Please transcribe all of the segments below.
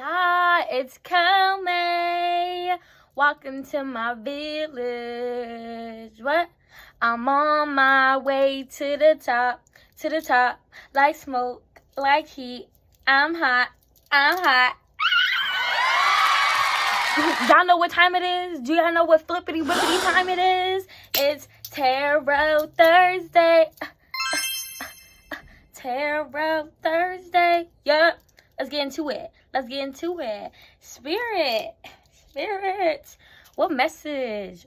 Yeah, it's Come. Welcome to my village. What? I'm on my way to the top, like smoke, like heat. I'm hot. Y'all know what time it is? Do y'all know what flippity whippity time it is? It's Tarot Thursday. Tarot Thursday. Yup. Let's get into it. Spirit. What message?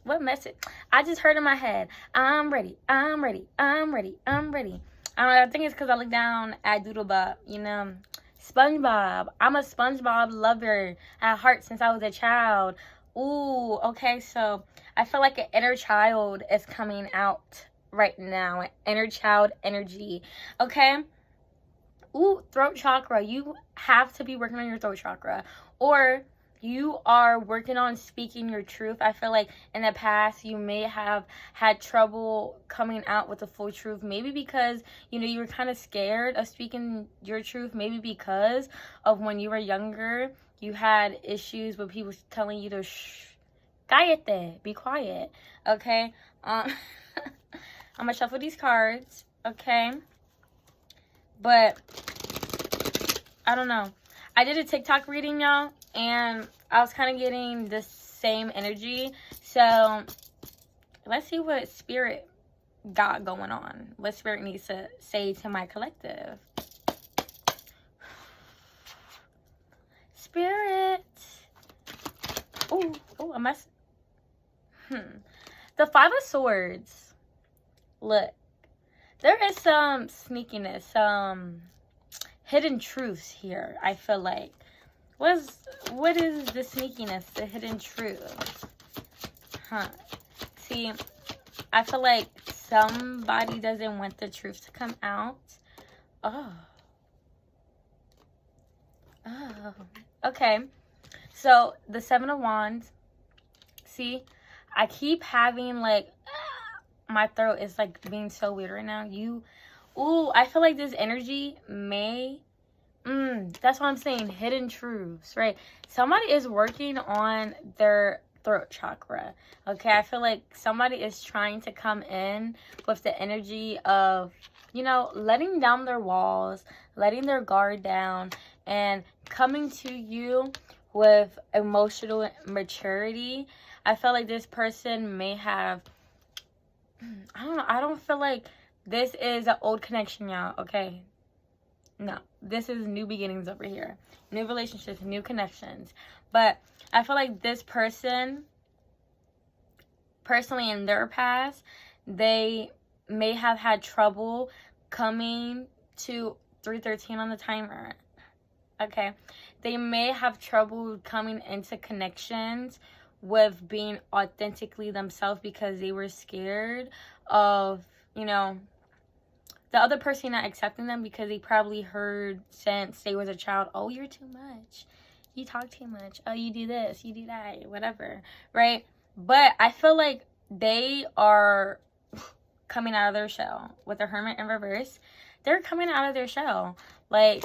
I just heard in my head. I'm ready. I don't know. I think it's because I look down at Doodlebop, SpongeBob. I'm a SpongeBob lover at heart since I was a child. Ooh, okay, so I feel like an inner child is coming out right now. An inner child energy. Okay? Ooh, throat chakra. You have to be working on your throat chakra. Or you are working on speaking your truth. I feel like in the past you may have had trouble coming out with the full truth. Maybe because, you were kind of scared of speaking your truth. Maybe because of when you were younger, you had issues with people telling you to cállate, be quiet. Okay? I'm going to shuffle these cards. Okay? But I don't know. I did a TikTok reading, y'all, and I was kind of getting the same energy. So let's see what Spirit got going on. What Spirit needs to say to my collective. Spirit. Oh, I must. The Five of Swords. Look. There is some sneakiness, some hidden truths here, I feel like. What is the sneakiness, the hidden truth? See, I feel like somebody doesn't want the truth to come out. Oh. Okay. So, the Seven of Wands. See, I keep having, my throat is being so weird right now. I feel like this energy may, that's what I'm saying, hidden truths, right? Somebody is working on their throat chakra, okay? I feel like somebody is trying to come in with the energy of, letting down their walls, letting their guard down, and coming to you with emotional maturity. I feel like this person may have, I don't know. I don't feel like this is an old connection, y'all. Okay? No. This is new beginnings over here. New relationships, new connections. But I feel like this person, personally in their past, they may have had trouble coming to 313 on the timer. Okay? They may have trouble coming into connections with being authentically themselves because they were scared of, the other person not accepting them because they probably heard since they was a child, oh, you're too much. You talk too much. Oh, you do this, you do that, whatever, right? But I feel like they are coming out of their shell with the Hermit in reverse. They're coming out of their shell. I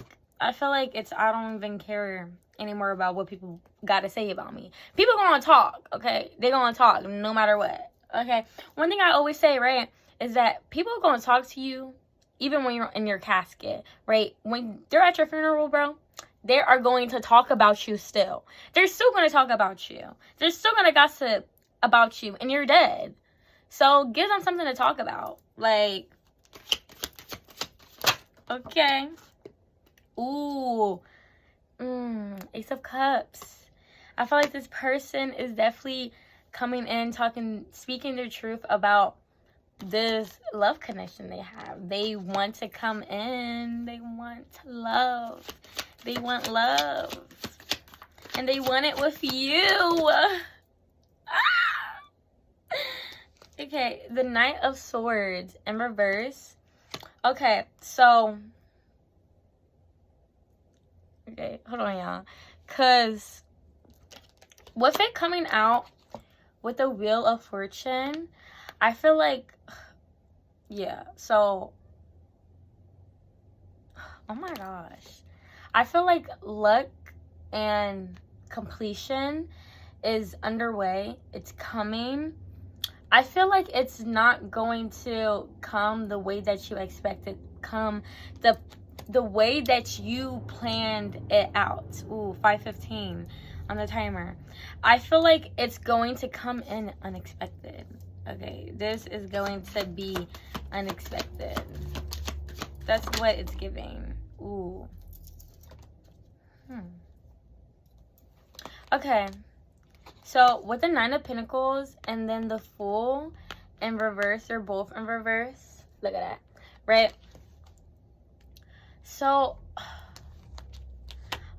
feel like I don't even care anymore about what people got to say about me. People gonna talk, okay? They gonna talk no matter what, okay? One thing I always say, right, is that people are gonna talk to you even when you're in your casket, right? When they're at your funeral, bro, they are going to talk about you still. They're still gonna talk about you. They're still gonna gossip about you, and you're dead. So give them something to talk about. Okay. Ooh. Ace of Cups. I feel like this person is definitely coming in, speaking their truth about this love connection they have. They want to come in. They want to love. They want love. And they want it with you. Okay, the Knight of Swords in reverse. Okay, so... Okay, hold on, y'all. Because with it coming out with the Wheel of Fortune, I feel like, yeah, so, oh my gosh. I feel like luck and completion is underway. It's coming. I feel like it's not going to come the way that you expected. Come the way that you planned it out. Ooh, 5:15 on the timer. I feel like it's going to come in unexpected. Okay, this is going to be unexpected. That's what it's giving. Ooh. Okay. So with the 9 of Pentacles and then the Fool in reverse, they're both in reverse. Look at that, right? So I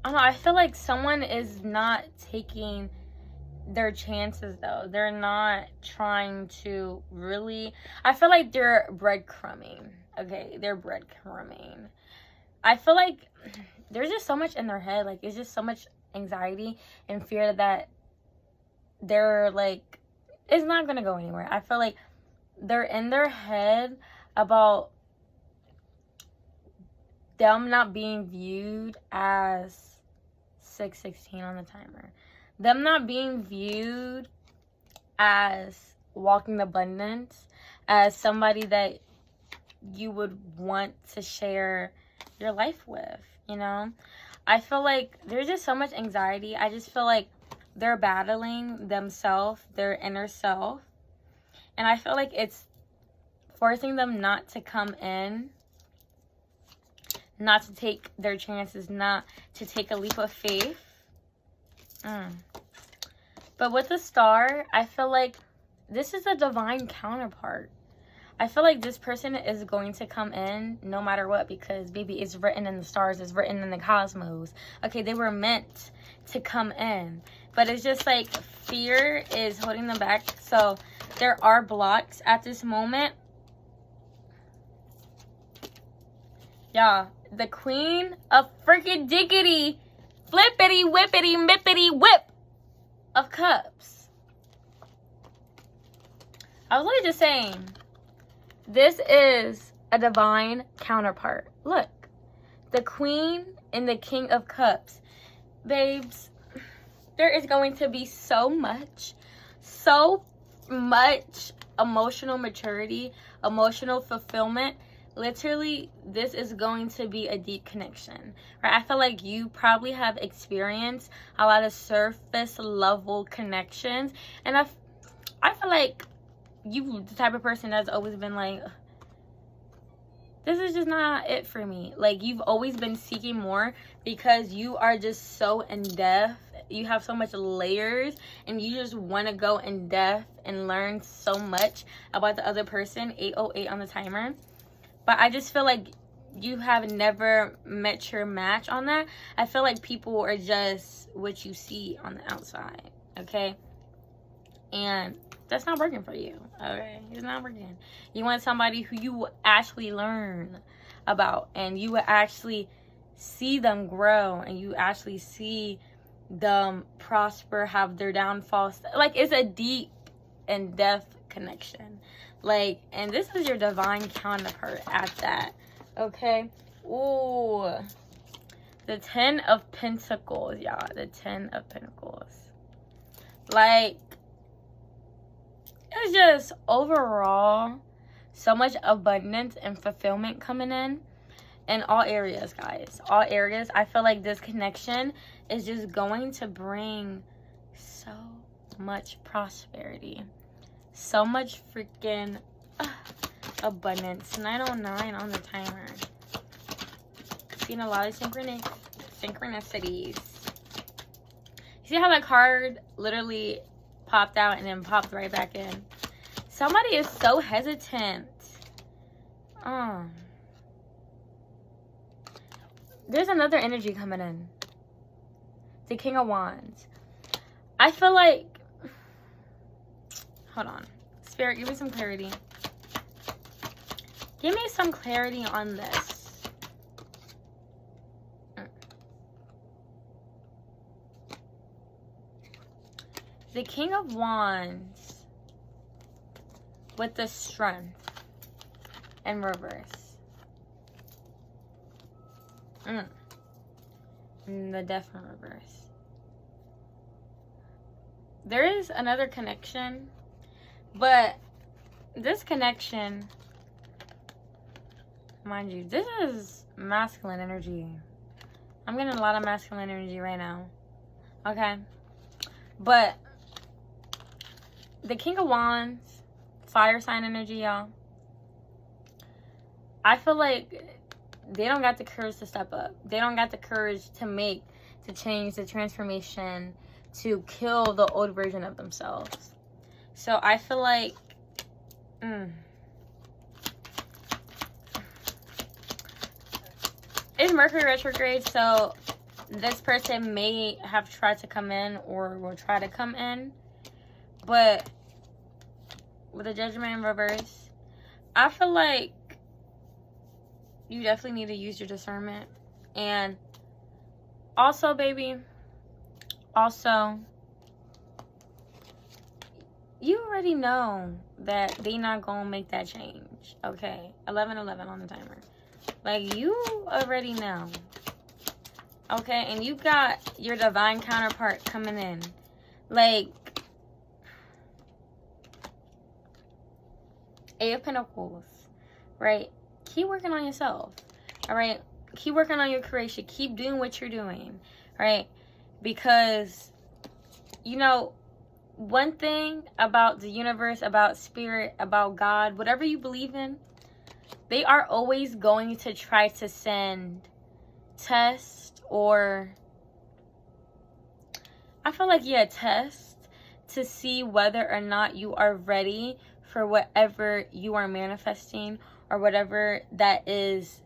don't know. I feel like someone is not taking their chances though. They're not trying to really. I feel like they're breadcrumbing. Okay, they're breadcrumbing. I feel like there's just so much in their head. Like it's just so much anxiety and fear that they're like, it's not gonna go anywhere. I feel like they're in their head about them not being viewed as 6:16 on the timer. Them not being viewed as walking abundance, as somebody that you would want to share your life with, you know? I feel like there's just so much anxiety. I just feel like they're battling themselves, their inner self. And I feel like it's forcing them not to come in, not to take their chances, not to take a leap of faith. But with the Star, I feel like this is a divine counterpart. I feel like this person is going to come in no matter what, because baby, it's written in the stars, it's written in the cosmos. Okay, they were meant to come in. But it's just like fear is holding them back. So there are blocks at this moment. Yeah, the Queen of freaking diggity, flippity, whippity, mippity, whip of Cups. I was literally just saying, this is a divine counterpart. Look, the Queen and the King of Cups. Babes, there is going to be so much emotional maturity, emotional fulfillment. Literally, this is going to be a deep connection, right? I feel like you probably have experienced a lot of surface level connections, and I feel like you the type of person that's always been like, this is just not it for me. Like, you've always been seeking more because you are just so in depth. You have so much layers and you just want to go in depth and learn so much about the other person. 808 on the timer. But I just feel like you have never met your match on that. I feel like people are just what you see on the outside, okay? And that's not working for you, okay? It's not working. You want somebody who you will actually learn about, and you will actually see them grow, and you actually see them prosper, have their downfalls. Like, it's a deep and depth connection. Like, and this is your divine counterpart at that, okay? Ooh, the 10 of Pentacles, y'all. The 10 of Pentacles. Like, it's just overall so much abundance and fulfillment coming in all areas, guys. All areas. I feel like this connection is just going to bring so much prosperity, so much freaking abundance. 909 on the timer. Seeing a lot of synchronicities. You see how that card literally popped out and then popped right back in? Somebody is so hesitant. There's another energy coming in. The King of Wands. I feel like, hold on, Spirit, give me some clarity. Give me some clarity on this. The King of Wands with the Strength in reverse. And the Death in reverse. There is another connection, but this connection, mind you, this is masculine energy. I'm getting a lot of masculine energy right now. Okay? But the King of Wands, fire sign energy, y'all. I feel like they don't got the courage to step up. They don't got the courage to make the change, the transformation, to kill the old version of themselves. So I feel like it's Mercury retrograde, so this person may have tried to come in or will try to come in. But with the Judgment in reverse, I feel like you definitely need to use your discernment. And also, baby, also, you already know that they not gonna make that change. Okay, 11:11 on the timer. Like, you already know. Okay, and you got your divine counterpart coming in. Like, Eight of Pentacles, right? Keep working on yourself, all right? Keep working on your creation. Keep doing what you're doing, right? Because, you know, one thing about the universe, about spirit, about God, whatever you believe in, they are always going to try to send tests, or I feel like, yeah, tests to see whether or not you are ready for whatever you are manifesting, or whatever that is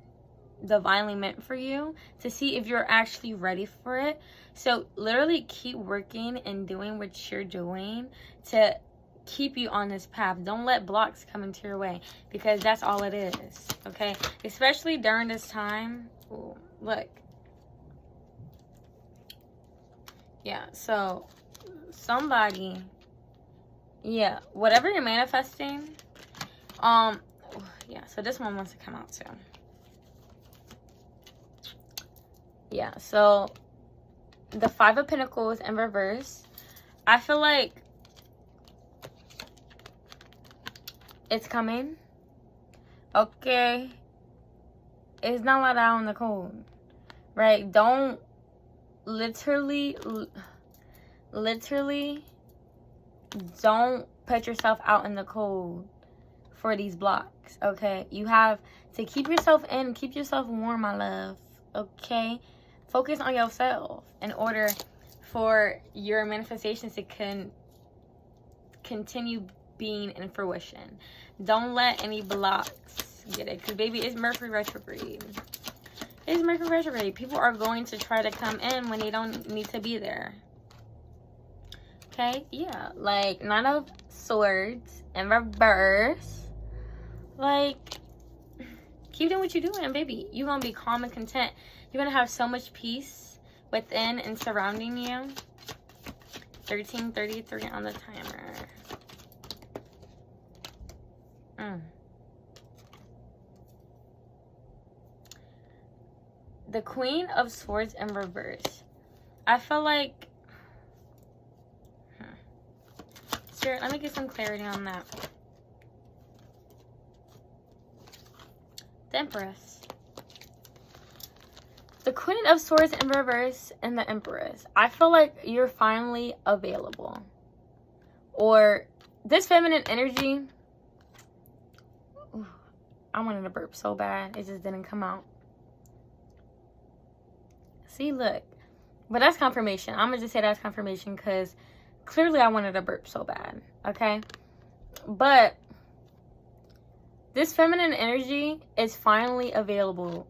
divinely meant for you, to see if you're actually ready for it. So literally keep working and doing what you're doing to keep you on this path. Don't let blocks come into your way, because that's all it is. Okay, especially during this time. Ooh, look, yeah, so somebody, yeah, whatever you're manifesting, yeah, so this one wants to come out too. Yeah, so the Five of Pentacles in reverse, I feel like it's coming. Okay, it's not let out in the cold, right? Don't literally don't put yourself out in the cold for these blocks. Okay, you have to keep yourself in, keep yourself warm, my love. Okay, focus on yourself in order for your manifestations to continue being in fruition. Don't let any blocks get it, because baby, it's Mercury retrograde. It's Mercury retrograde. People are going to try to come in when they don't need to be there. Okay, yeah, like Nine of Swords in reverse. Like, keep doing what you're doing, baby. You're gonna be calm and content. You're gonna have so much peace within and surrounding you. 13:33 on the timer. The Queen of Swords in reverse. I feel like, Spirit, let me get some clarity on that. The Empress. The Queen of Swords in reverse and the Empress. I feel like you're finally available. Or this feminine energy. Ooh, I wanted to burp so bad. It just didn't come out. See, look. But that's confirmation. I'm going to just say that's confirmation, because clearly I wanted to burp so bad. Okay? But this feminine energy is finally available.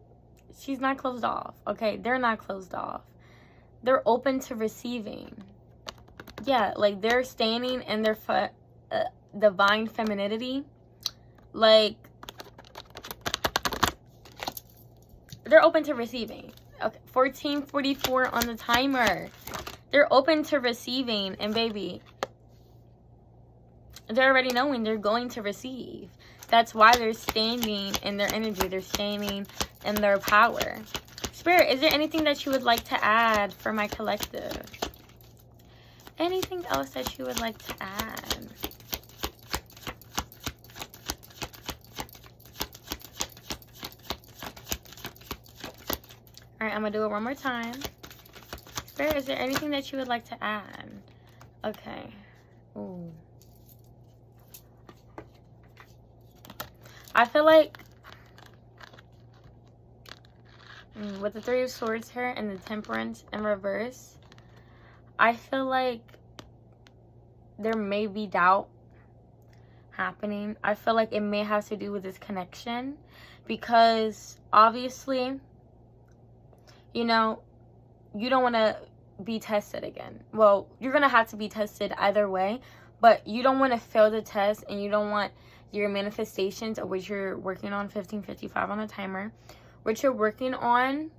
She's not closed off. Okay? They're not closed off. They're open to receiving. Yeah, like they're standing in their divine femininity. Like, they're open to receiving. Okay, 14:44 on the timer. They're open to receiving, and baby, they're already knowing they're going to receive. That's why they're standing in their energy. They're standing in their power. Spirit, is there anything that you would like to add for my collective? Anything else that you would like to add? All right, I'm going to do it one more time. Spirit, is there anything that you would like to add? Okay. Ooh. I feel like with the Three of Swords here and the Temperance in reverse, I feel like there may be doubt happening. I feel like it may have to do with this connection because obviously, you know, you don't want to be tested again. Well, you're going to have to be tested either way, but you don't want to fail the test and you don't want your manifestations, or which you're working on, 1555 on the timer, which you're working on,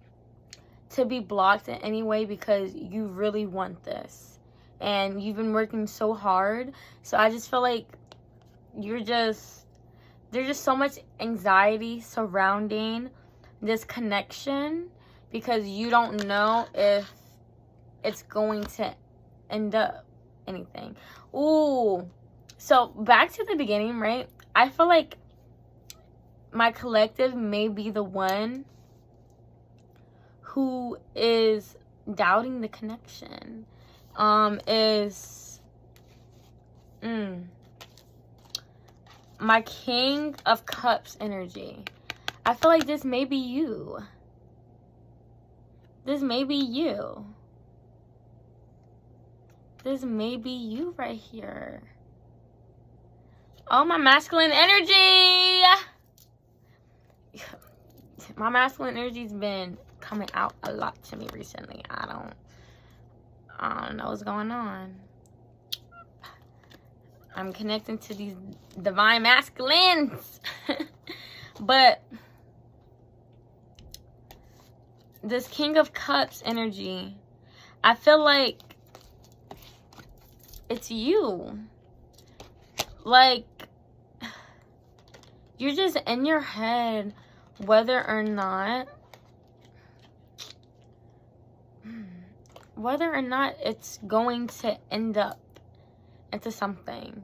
to be blocked in any way because you really want this and you've been working so hard. So I just feel like there's just so much anxiety surrounding this connection because you don't know if it's going to end up anything. Ooh, so back to the beginning, right? I feel like my collective may be the one who is doubting the connection. My King of Cups energy. I feel like this may be you. This may be you. This may be you right here. Oh, my masculine energy. My masculine energy's been coming out a lot to me recently. I don't know what's going on. I'm connecting to these divine masculines. But this King of Cups energy, I feel like it's you. Like, you're just in your head whether or not it's going to end up into something.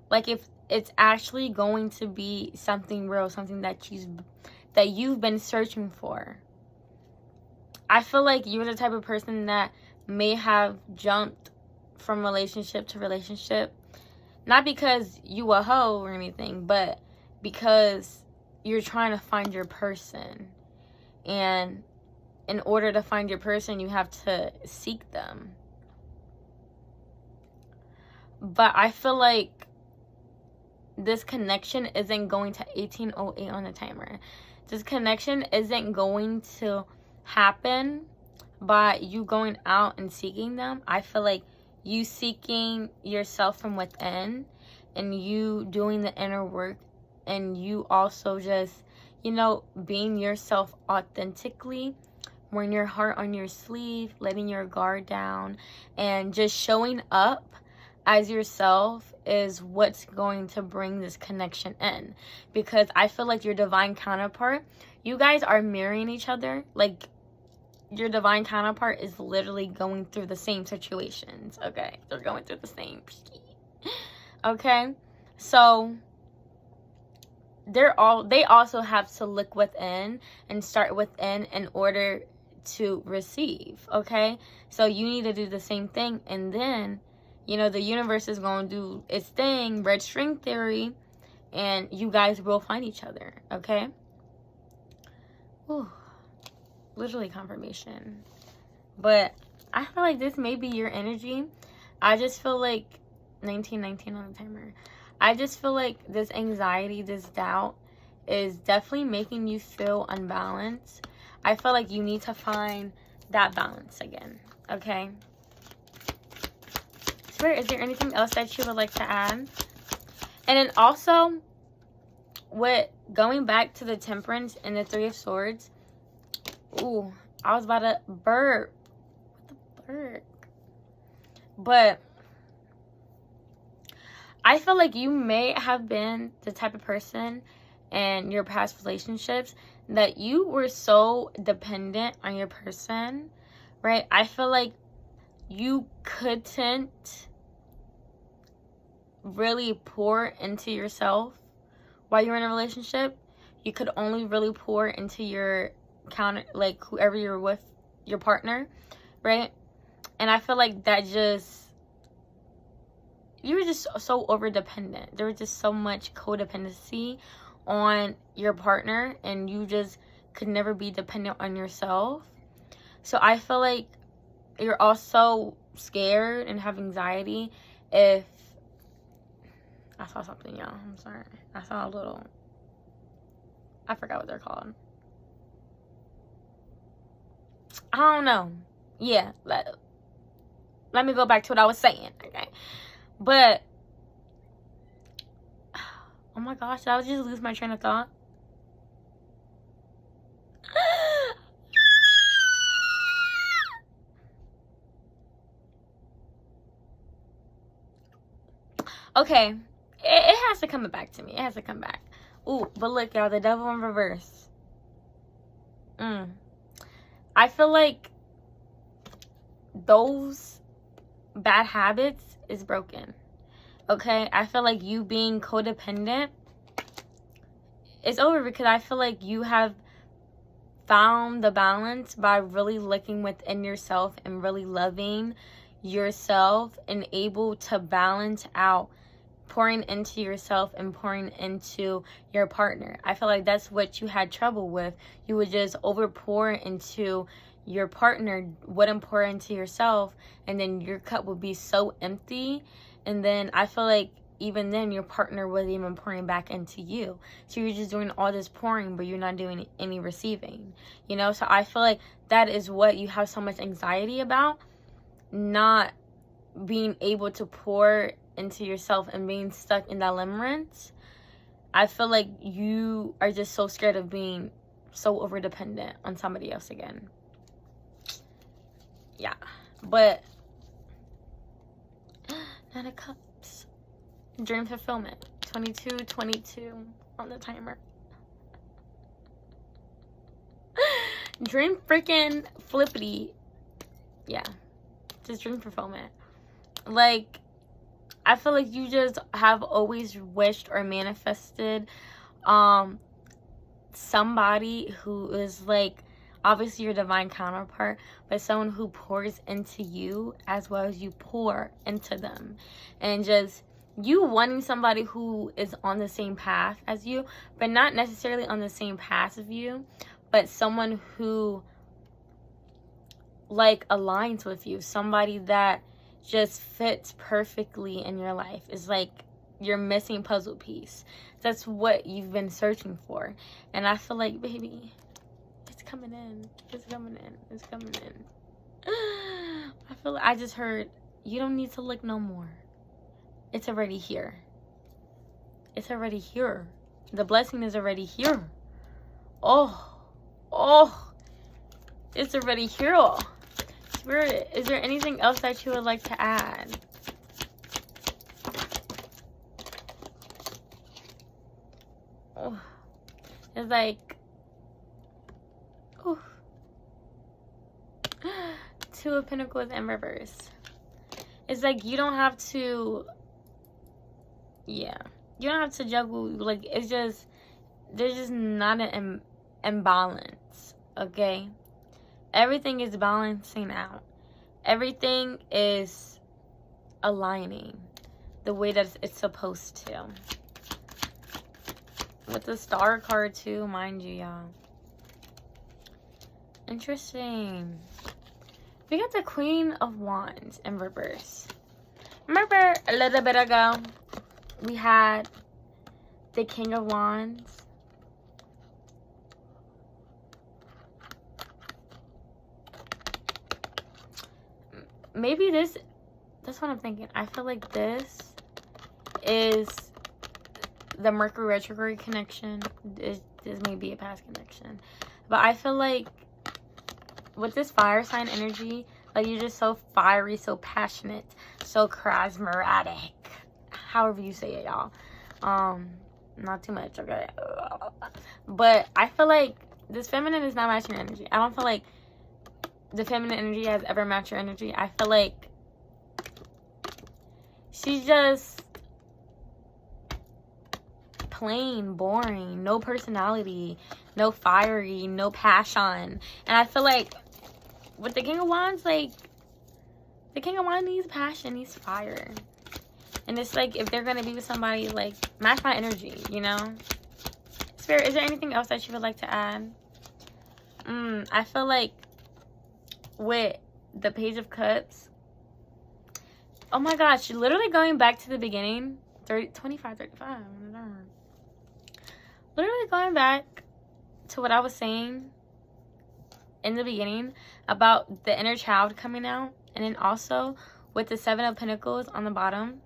Like, if it's actually going to be something real, something that you've been searching for. I feel like you're the type of person that may have jumped from relationship to relationship, not because you a hoe or anything, but because you're trying to find your person. And in order to find your person, you have to seek them. But I feel like this connection isn't going to 1808 on the timer. This connection isn't going to happen by you going out and seeking them. I feel like you seeking yourself from within and you doing the inner work and you also just, you know, being yourself authentically, wearing your heart on your sleeve, letting your guard down, and just showing up as yourself is what's going to bring this connection in. Because I feel like your divine counterpart, you guys are mirroring each other. Like, your divine counterpart is literally going through the same situations. Okay, they're going through the same. Okay, so they also have to look within and start within in order to receive. Okay, so you need to do the same thing, and then, you know, the universe is going to do its thing, red string theory, and you guys will find each other. Okay. Whew. Literally confirmation. But I feel like this may be your energy. I just feel like 1919 on the timer. I just feel like this anxiety, this doubt is definitely making you feel unbalanced. I feel like you need to find that balance again. Okay. Spirit, is there anything else that you would like to add? And then also, with going back to the Temperance and the Three of Swords, ooh, I was about to burp. What the burp? But I feel like you may have been the type of person in your past relationships that you were so dependent on your person, right? I feel like you couldn't really pour into yourself while you're in a relationship. You could only really pour into your whoever you're with, your partner, right? And I feel like that you were just so over dependent. There was just so much codependency on your partner, and you just could never be dependent on yourself. So I feel like you're also scared and have anxiety if I saw something, y'all. I'm sorry. I saw a little, I forgot what they're called. I don't know. Yeah, let me go back to what I was saying, okay? But, oh my gosh, did I just lose my train of thought? Okay, it has to come back to me. It has to come back. Ooh, but look, y'all, the devil in reverse. I feel like those bad habits is broken. Okay, I feel like you being codependent is over, because I feel like you have found the balance by really looking within yourself and really loving yourself, and able to balance out pouring into yourself and pouring into your partner. I feel like that's what you had trouble with. You would just over pour into your partner, wouldn't pour into yourself, and then your cup would be so empty. And then I feel like even then your partner wasn't even pouring back into you. So you're just doing all this pouring, but you're not doing any receiving, you know? So I feel like that is what you have so much anxiety about, not being able to pour into yourself and being stuck in that limerence. I feel like you are just so scared of being so over dependent on somebody else again. Yeah, but Nine of Cups, dream fulfillment, 22 on the timer. Dream freaking flippity. Yeah, just dream fulfillment. Like, I feel like you just have always wished or manifested somebody who is like, obviously your divine counterpart, but someone who pours into you as well as you pour into them. And just you wanting somebody who is on the same path as you, but not necessarily on the same path as you, but someone who like aligns with you, somebody that just fits perfectly in your life. Is like your missing puzzle piece. That's what you've been searching for. And I feel like, baby, it's coming in. It's coming in. It's coming in. I feel like I just heard, you don't need to look no more. It's already here. It's already here. The blessing is already here. Oh, it's already here. Spirit, is there anything else that you would like to add? Oh, it's like, oh, Two of Pentacles in reverse. It's like you don't have to, yeah, you don't have to juggle. Like, it's just, there's just not an imbalance, okay? Everything is balancing out. Everything is aligning the way that it's supposed to. With the Star card too, mind you, y'all. Interesting. We got the Queen of Wands in reverse. Remember a little bit ago, we had the King of Wands. Maybe that's what I'm thinking. I feel like this is the Mercury retrograde connection. This may be a past connection. But I feel like with this fire sign energy, like you're just so fiery, so passionate, so charismatic. However you say it, y'all. Not too much, okay? But I feel like this feminine is not matching your energy. I don't feel like the feminine energy has ever matched your energy. I feel like she's just plain boring, no personality, no fiery, no passion. And I feel like with the King of Wands, like, the King of Wands needs passion, needs fire. And it's like, if they're gonna be with somebody, like, match my energy, you know? Spirit, is there anything else that you would like to add? I feel like with the Page of Cups, oh my gosh, literally going back to the beginning, 25, 35, literally going back to what I was saying in the beginning about the inner child coming out, and then also with the Seven of Pentacles on the bottom.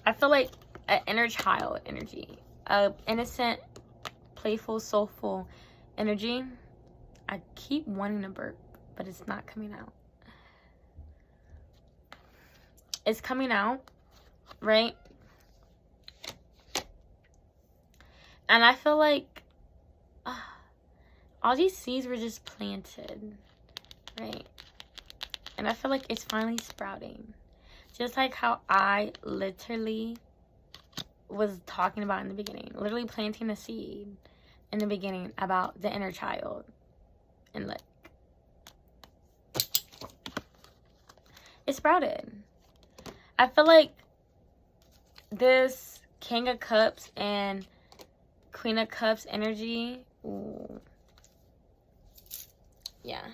I feel like an inner child energy, innocent, playful, soulful energy. I keep wanting to burp, but it's not coming out. It's coming out, right? And I feel like all these seeds were just planted, right? And I feel like it's finally sprouting. Just like how I literally was talking about in the beginning. Literally planting a seed in the beginning about the inner child. And look. It sprouted. I feel like this King of Cups and Queen of Cups energy. Ooh. Yeah.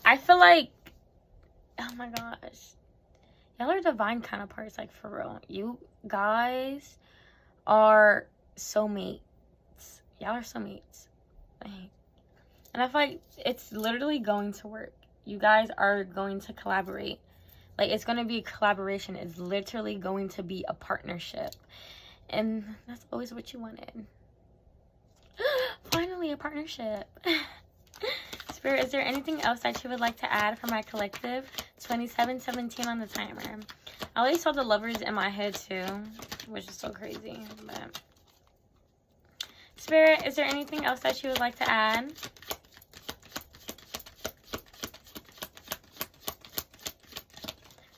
I feel like, oh my gosh, y'all are divine counterparts, like, for real. You guys are soulmates. Y'all are soulmates. Like, and I feel like it's literally going to work. You guys are going to collaborate. Like, it's going to be a collaboration. It's literally going to be a partnership. And that's always what you wanted. Finally, a partnership. Spirit, is there anything else that you would like to add for my collective? 2717 on the timer. I always saw the Lovers in my head too, which is so crazy. But Spirit, is there anything else that you would like to add?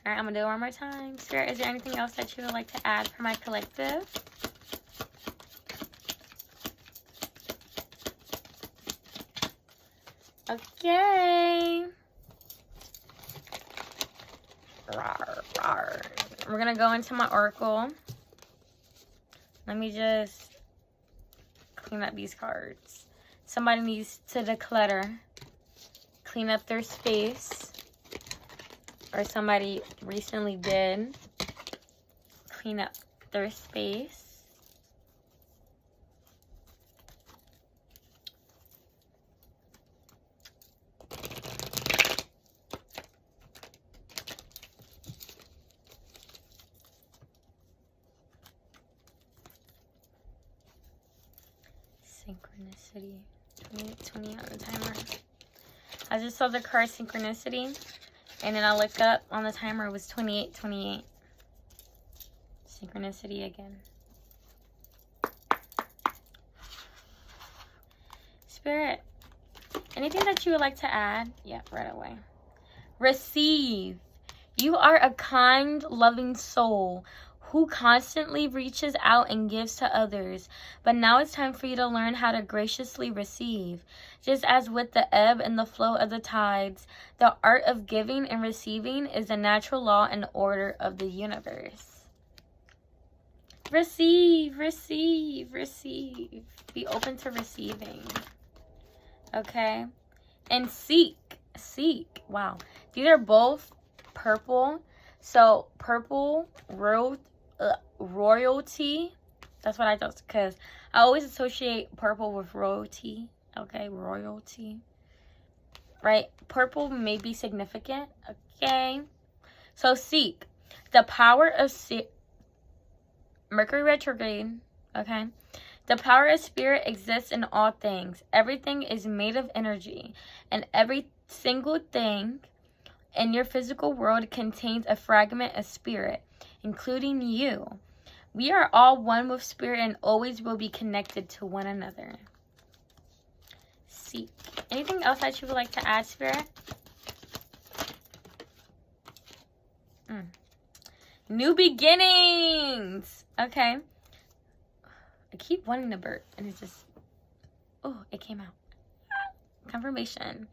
Alright, I'm going to do it one more time. Spirit, is there anything else that you would like to add for my collective? Okay. Rawr, rawr. We're going to go into my oracle. Let me just clean up these cards. Somebody needs to declutter. Clean up their space. Or somebody recently did clean up their space. Synchronicity. 20 on the timer. I just saw the card Synchronicity. And then I look up on the timer, it was 2828. Synchronicity again. Spirit, anything that you would like to add? Yeah, right away. Receive. You are a kind, loving soul who constantly reaches out and gives to others. But now it's time for you to learn how to graciously receive. Just as with the ebb and the flow of the tides, the art of giving and receiving is the natural law and order of the universe. Receive, receive, receive. Be open to receiving. Okay? And seek, seek. Wow. These are both purple. So, purple, royalty. That's what I thought, because I always associate purple with royalty. Okay, royalty. Right? Purple may be significant. Okay. So, seek. The power of Mercury retrograde. Okay. The power of spirit exists in all things. Everything is made of energy. And every single thing in your physical world contains a fragment of spirit, including you. We are all one with spirit and always will be connected to one another. Seek. Anything else that you would like to add, Spirit? New beginnings. Okay. I keep wanting to burp and it just, oh, it came out. Confirmation.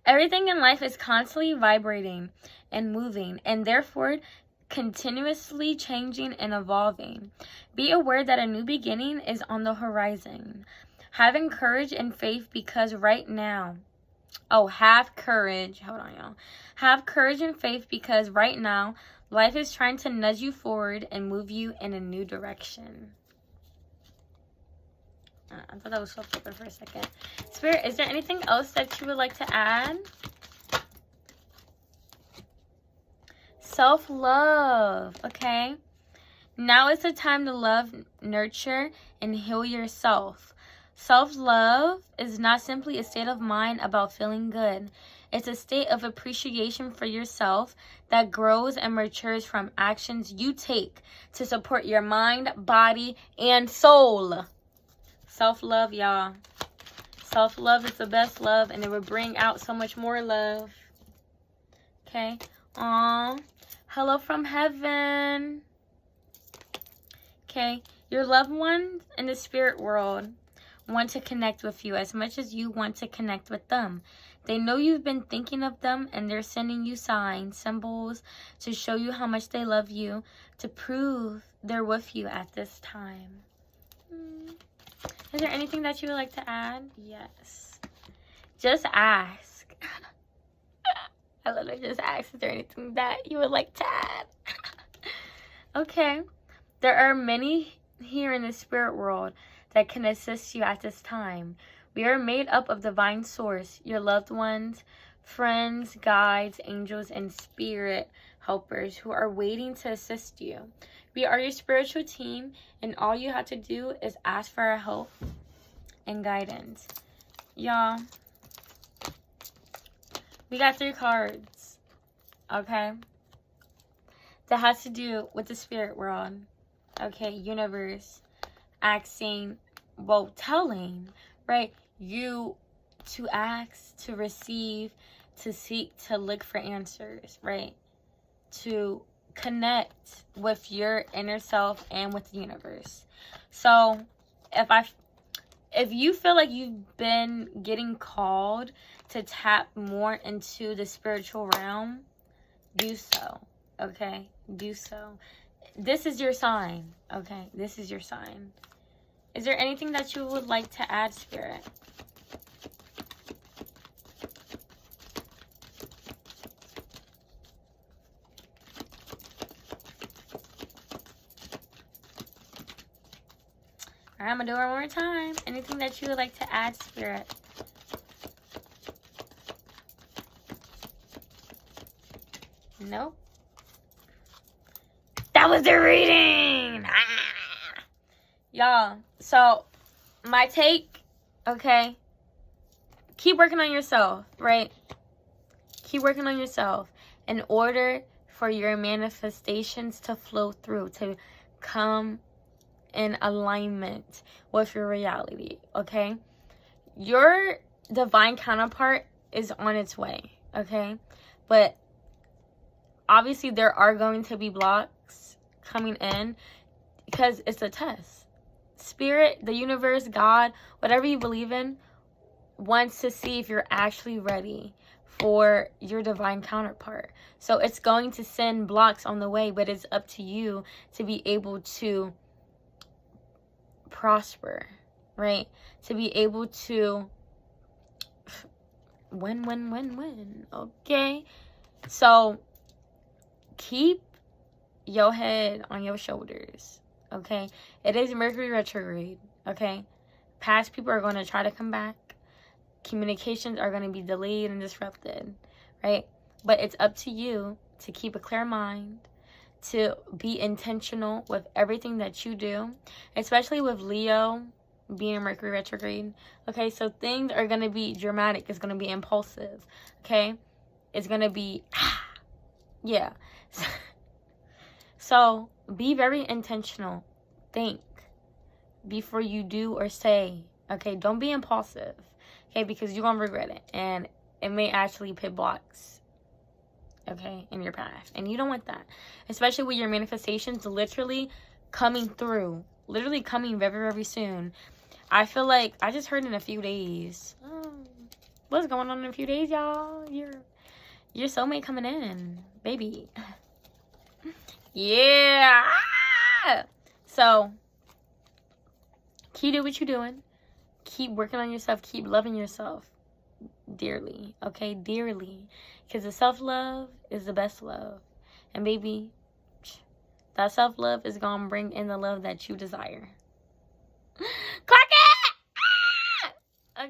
Everything in life is constantly vibrating and moving, and therefore continuously changing and evolving. Be aware that a new beginning is on the horizon. Having courage and faith because right now, have courage. Hold on, y'all. Have courage and faith because right now, life is trying to nudge you forward and move you in a new direction. I thought that was so flippant for a second. Spirit, is there anything else that you would like to add? Self-love, okay? Now is the time to love, nurture, and heal yourself. Self-love is not simply a state of mind about feeling good. It's a state of appreciation for yourself that grows and matures from actions you take to support your mind, body, and soul. Self-love, y'all. Self-love is the best love, and it will bring out so much more love. Okay? Aww. Hello from heaven. Okay? Your loved ones in the spirit world want to connect with you as much as you want to connect with them. They know you've been thinking of them, and they're sending you signs, symbols to show you how much they love you, to prove they're with you at this time. Is there anything that you would like to add? Yes. Just ask. I literally just asked, is there anything that you would like to add? Okay. There are many here in the spirit world that can assist you at this time. We are made up of divine source, your loved ones, friends, guides, angels, and spirit helpers who are waiting to assist you. We are your spiritual team, and all you have to do is ask for our help and guidance. Y'all, we got 3 cards, okay? That has to do with the spirit world, okay? Universe, asking, well, telling, right? You to ask, to receive, to seek, to look for answers, right? To connect with your inner self and with the universe. So if you feel like you've been getting called to tap more into the spiritual realm, do so. Okay? Do so. This is your sign. Okay? This is your sign. Is there anything that you would like to add, Spirit? Alright, I'm going to do it one more time. Anything that you would like to add, Spirit? Nope. That was the reading! Y'all, so my take, okay? Keep working on yourself, right? Keep working on yourself in order for your manifestations to flow through, to come in alignment with your reality, okay? Your divine counterpart is on its way, okay? But obviously there are going to be blocks coming in because it's a test. Spirit, the universe, God, whatever you believe in, wants to see if you're actually ready for your divine counterpart. So it's going to send blocks on the way, but it's up to you to be able to prosper, right? To be able to win, okay? So keep your head on your shoulders, okay? It is Mercury retrograde, okay? Past people are going to try to come back. Communications are going to be delayed and disrupted, right? But it's up to you to keep a clear mind, to be intentional with everything that you do, especially with Leo being Mercury retrograde, okay? So things are going to be dramatic. It's going to be impulsive, okay? It's going to be, yeah. So be very intentional. Think before you do or say. Okay, don't be impulsive. Okay, because you're gonna regret it, and it may actually put blocks, okay, in your path, and you don't want that, especially with your manifestations literally coming through, literally coming very, very soon. I feel like I just heard in a few days. What's going on in a few days, y'all? Your soulmate coming in, baby. Yeah. So keep doing what you're doing. Keep working on yourself. Keep loving yourself dearly. Okay, dearly, because the self-love is the best love, and baby, that self-love is gonna bring in the love that you desire. Clock it!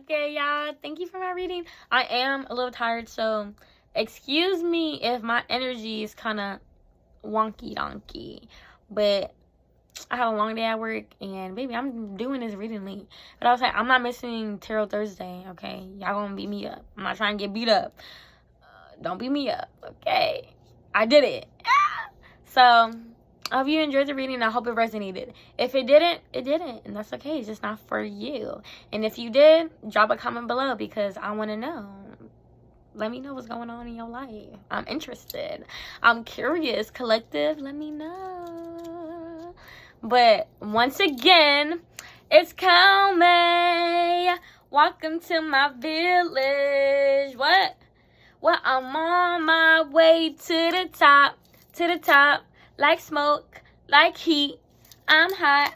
Okay, y'all, thank you for my reading. I am a little tired, so excuse me if my energy is kind of wonky donkey, but I had a long day at work, and baby, I'm doing this reading late. But I was like, I'm not missing Tarot Thursday, okay? Y'all gonna beat me up. I'm not trying to get beat up. Don't beat me up, okay? I did it. So I hope you enjoyed the reading. I hope it resonated. If it didn't, it didn't, and that's okay. It's just not for you. And if you did, drop a comment below, because I want to know. Let me know what's going on in your life. I'm interested. I'm curious. Collective, let me know. But once again, it's Come. Welcome to my village. What? Well, I'm on my way to the top, like smoke, like heat. I'm hot,